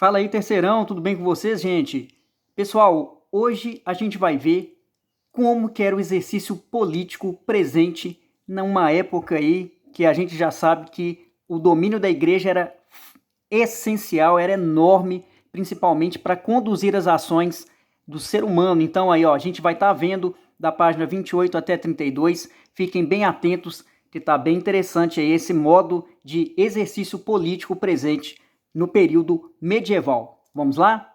Fala aí, terceirão, tudo bem com vocês, gente? Pessoal, hoje a gente vai ver como que era o exercício político presente numa época aí que a gente já sabe que o domínio da igreja era essencial, era enorme, principalmente para conduzir as ações do ser humano. Então aí, ó, a gente vai estar vendo da página 28 até 32, fiquem bem atentos que está bem interessante aí esse modo de exercício político presente no período medieval. Vamos lá?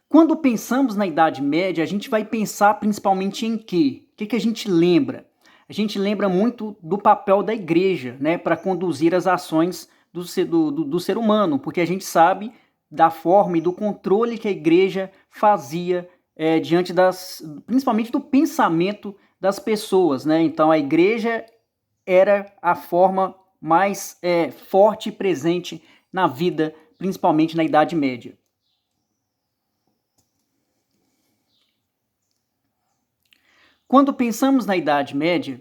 Quando pensamos na Idade Média, a gente vai pensar principalmente em quê? O que a gente lembra? A gente lembra muito do papel da igreja, né, para conduzir as ações do ser humano, porque a gente sabe da forma e do controle que a igreja fazia diante principalmente do pensamento das pessoas, né? Então a igreja era a forma mais forte e presente na vida, principalmente na Idade Média. Quando pensamos na Idade Média,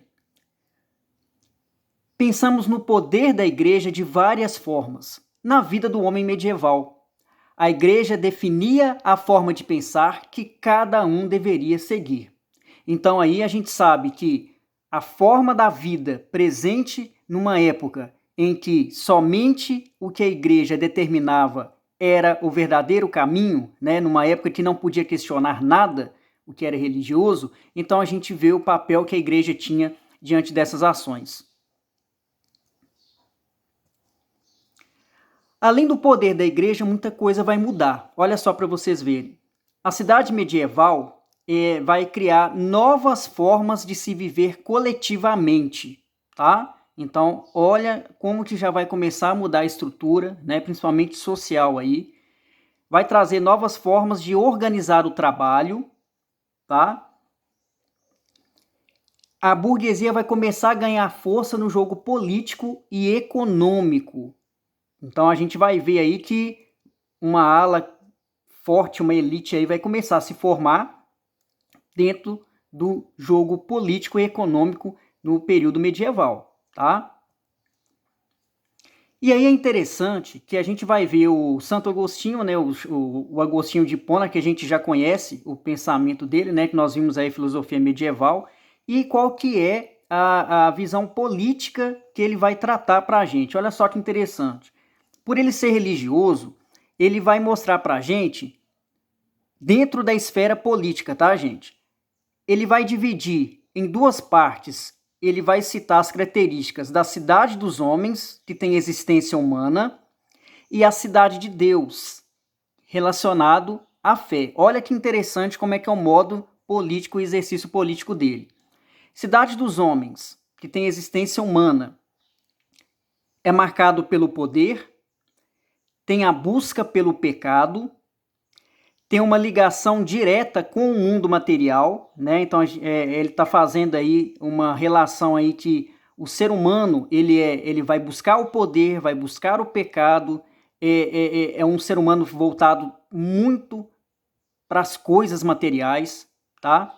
pensamos no poder da igreja de várias formas na vida do homem medieval. A igreja definia a forma de pensar que cada um deveria seguir. Então aí a gente sabe que a forma da vida presente numa época em que somente o que a igreja determinava era o verdadeiro caminho, né, numa época que não podia questionar nada, o que era religioso, então a gente vê o papel que a igreja tinha diante dessas ações. Além do poder da igreja, muita coisa vai mudar. Olha só para vocês verem. A cidade medieval vai criar novas formas de se viver coletivamente, tá? Então, olha como que já vai começar a mudar a estrutura, né, principalmente social aí. Vai trazer novas formas de organizar o trabalho, tá? A burguesia vai começar a ganhar força no jogo político e econômico. Então a gente vai ver aí que uma ala forte, uma elite aí vai começar a se formar dentro do jogo político e econômico no período medieval, tá? E aí é interessante que a gente vai ver o Santo Agostinho, né, o Agostinho de Hipona, que a gente já conhece o pensamento dele, né, que nós vimos aí filosofia medieval, e qual que é a visão política que ele vai tratar para a gente. Olha só que interessante. Por ele ser religioso, ele vai mostrar para a gente, dentro da esfera política, tá, gente? Ele vai dividir em duas partes. Ele vai citar as características da cidade dos homens, que tem existência humana, e a cidade de Deus, relacionado à fé. Olha que interessante como é que é o modo político, o exercício político dele. Cidade dos homens, que tem existência humana, é marcado pelo poder, tem a busca pelo pecado, tem uma ligação direta com o mundo material, né? Então ele está fazendo aí uma relação aí que o ser humano ele vai buscar o poder, vai buscar o pecado, é um ser humano voltado muito para as coisas materiais, tá?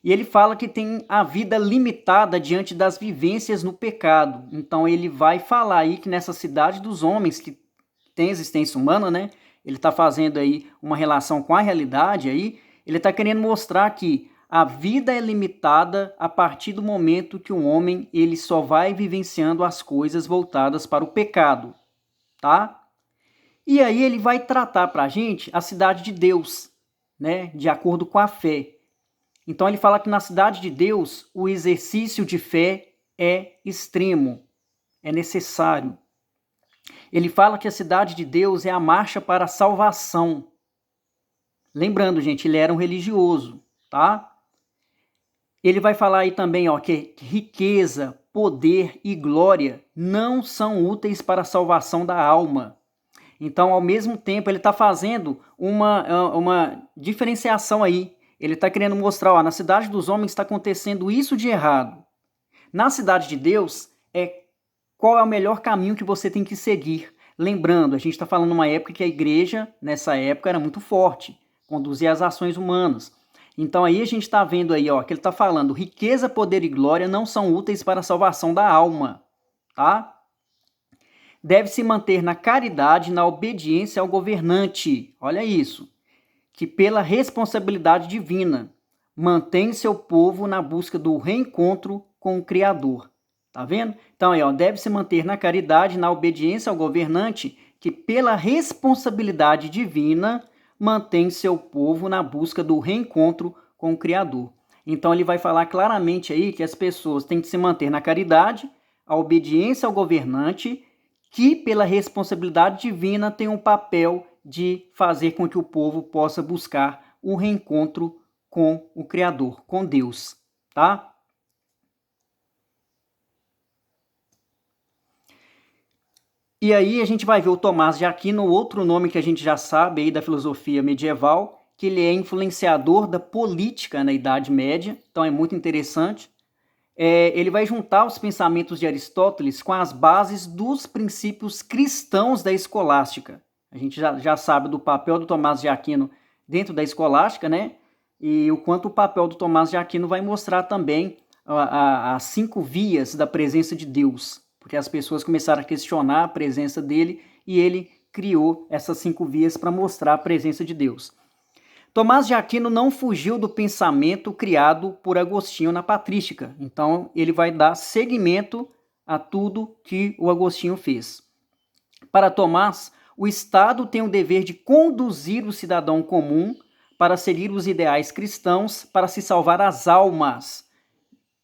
E ele fala que tem a vida limitada diante das vivências no pecado. Então ele vai falar aí que nessa cidade dos homens que tem existência humana, né? Ele está fazendo aí uma relação com a realidade aí, ele está querendo mostrar que a vida é limitada a partir do momento que o homem ele só vai vivenciando as coisas voltadas para o pecado, tá? E aí ele vai tratar para a gente a cidade de Deus, né? De acordo com a fé. Então ele fala que na cidade de Deus o exercício de fé é extremo, é necessário. Ele fala que a cidade de Deus é a marcha para a salvação. Lembrando, gente, ele era um religioso, tá? Ele vai falar aí também, ó, que riqueza, poder e glória não são úteis para a salvação da alma. Então, ao mesmo tempo, ele está fazendo uma diferenciação aí. Ele está querendo mostrar, ó, na cidade dos homens está acontecendo isso de errado. Na cidade de Deus, qual é o melhor caminho que você tem que seguir. Lembrando, a gente está falando uma época que a igreja, nessa época, era muito forte, conduzia as ações humanas. Então aí a gente está vendo aí, ó, que ele está falando, riqueza, poder e glória não são úteis para a salvação da alma, tá? deve se manter na caridade e na obediência ao governante. Olha isso. Que pela responsabilidade divina mantém seu povo na busca do reencontro com o Criador. Tá vendo? Então, aí, ó, deve se manter na caridade e na obediência ao governante, que pela responsabilidade divina mantém seu povo na busca do reencontro com o Criador. Então ele vai falar claramente aí que as pessoas têm que se manter na caridade, a obediência ao governante, que pela responsabilidade divina tem um papel de fazer com que o povo possa buscar o reencontro com o Criador, com Deus, tá? E aí a gente vai ver o Tomás de Aquino, outro nome que a gente já sabe aí da filosofia medieval, que ele é influenciador da política na Idade Média, então é muito interessante. Ele vai juntar os pensamentos de Aristóteles com as bases dos princípios cristãos da escolástica. A gente já sabe do papel do Tomás de Aquino dentro da escolástica, né? E o quanto o papel do Tomás de Aquino vai mostrar também as 5 vias da presença de Deus, porque as pessoas começaram a questionar a presença dele e ele criou essas 5 vias para mostrar a presença de Deus. Tomás de Aquino não fugiu do pensamento criado por Agostinho na Patrística, então ele vai dar seguimento a tudo que o Agostinho fez. Para Tomás, o Estado tem o dever de conduzir o cidadão comum para seguir os ideais cristãos, para se salvar as almas.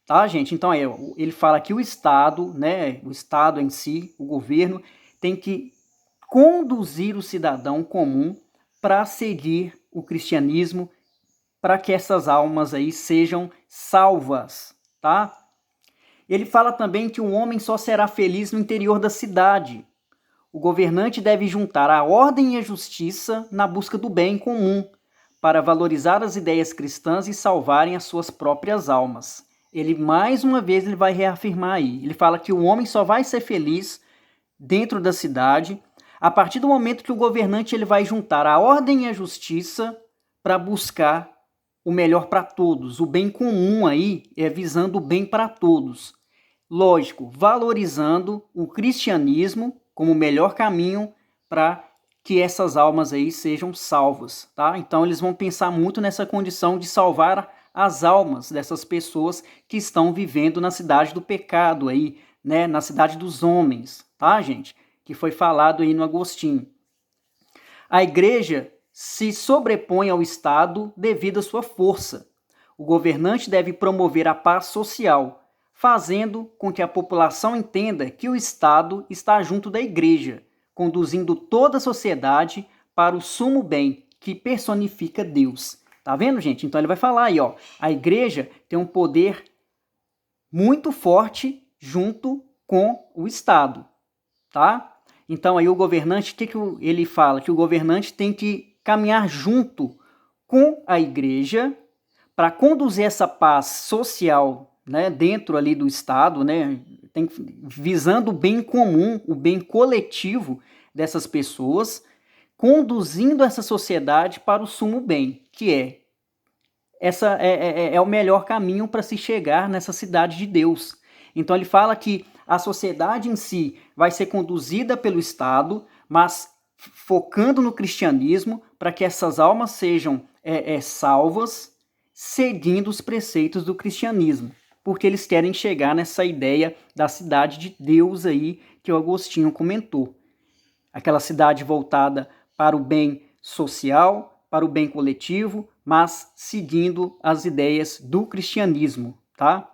Tá, gente? Então ele fala que o Estado, né, o Estado em si, o governo, tem que conduzir o cidadão comum para seguir o cristianismo, para que essas almas aí sejam salvas, tá? Ele fala também que o homem só será feliz no interior da cidade. O governante deve juntar a ordem e a justiça na busca do bem comum, para valorizar as ideias cristãs e salvarem as suas próprias almas. Ele, mais uma vez, ele vai reafirmar aí. Ele fala que o homem só vai ser feliz dentro da cidade a partir do momento que o governante ele vai juntar a ordem e a justiça para buscar o melhor para todos. O bem comum aí é visando o bem para todos. Lógico, valorizando o cristianismo como o melhor caminho para que essas almas aí sejam salvas, tá? Então eles vão pensar muito nessa condição de salvar as almas dessas pessoas que estão vivendo na cidade do pecado aí, né? Na cidade dos homens, tá, gente? Que foi falado aí no Agostinho. A igreja se sobrepõe ao Estado devido à sua força. O governante deve promover a paz social, fazendo com que a população entenda que o Estado está junto da igreja, conduzindo toda a sociedade para o sumo bem, que personifica Deus. Tá vendo, gente? Então ele vai falar aí, ó, a igreja tem um poder muito forte junto com o Estado, tá? Então aí o governante, o que ele fala? Que o governante tem que caminhar junto com a igreja para conduzir essa paz social, né, dentro ali do Estado, né, visando o bem comum, o bem coletivo dessas pessoas, conduzindo essa sociedade para o sumo bem, que é o melhor caminho para se chegar nessa cidade de Deus. Então ele fala que a sociedade em si vai ser conduzida pelo Estado, mas focando no cristianismo para que essas almas sejam salvas, seguindo os preceitos do cristianismo, porque eles querem chegar nessa ideia da cidade de Deus aí que o Agostinho comentou. Aquela cidade voltada para o bem social, para o bem coletivo, mas seguindo as ideias do cristianismo, tá?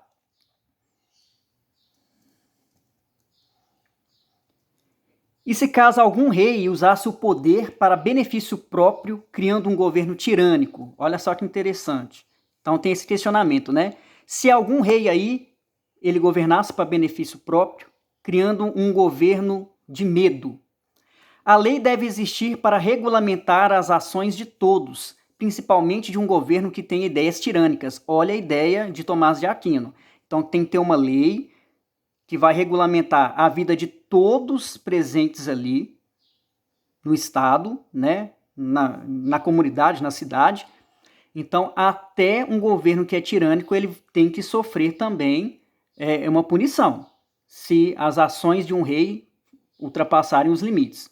E se caso algum rei usasse o poder para benefício próprio, criando um governo tirânico? Olha só que interessante. Então tem esse questionamento, né? Se algum rei aí, ele governasse para benefício próprio, criando um governo de medo. A lei deve existir para regulamentar as ações de todos, principalmente de um governo que tem ideias tirânicas. Olha a ideia de Tomás de Aquino. Então tem que ter uma lei que vai regulamentar a vida de todos presentes ali no Estado, né? na comunidade, na cidade. Então, até um governo que é tirânico, ele tem que sofrer também uma punição, se as ações de um rei ultrapassarem os limites.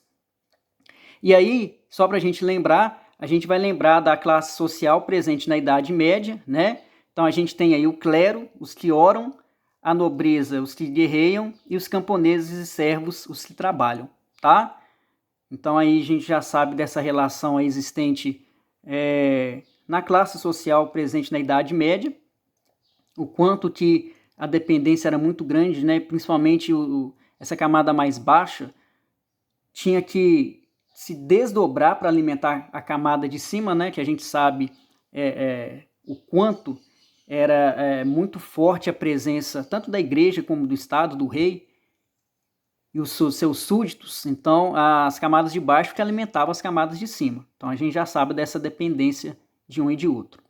E aí, só para a gente lembrar, a gente vai lembrar da classe social presente na Idade Média, né? Então a gente tem aí o clero, os que oram, a nobreza, os que guerreiam, e os camponeses e servos, os que trabalham, tá? Então aí a gente já sabe dessa relação aí existente na classe social presente na Idade Média, o quanto que a dependência era muito grande, né? Principalmente essa camada mais baixa tinha que se desdobrar para alimentar a camada de cima, né? Que a gente sabe o quanto era muito forte a presença tanto da igreja como do Estado, do rei e os seus súditos. Então as camadas de baixo que alimentavam as camadas de cima. Então a gente já sabe dessa dependência de um e de outro.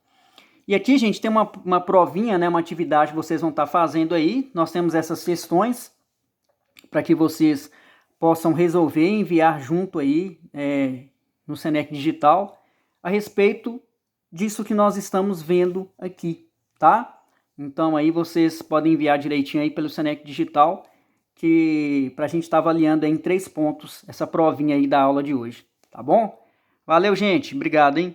E aqui, gente, tem uma provinha, né, uma atividade que vocês vão estar fazendo aí. Nós temos essas questões para que vocês possam resolver e enviar junto aí no Senec Digital a respeito disso que nós estamos vendo aqui, tá? Então aí vocês podem enviar direitinho aí pelo Senec Digital, que para a gente estar avaliando aí em 3 pontos essa provinha aí da aula de hoje, tá bom? Valeu, gente. Obrigado, hein?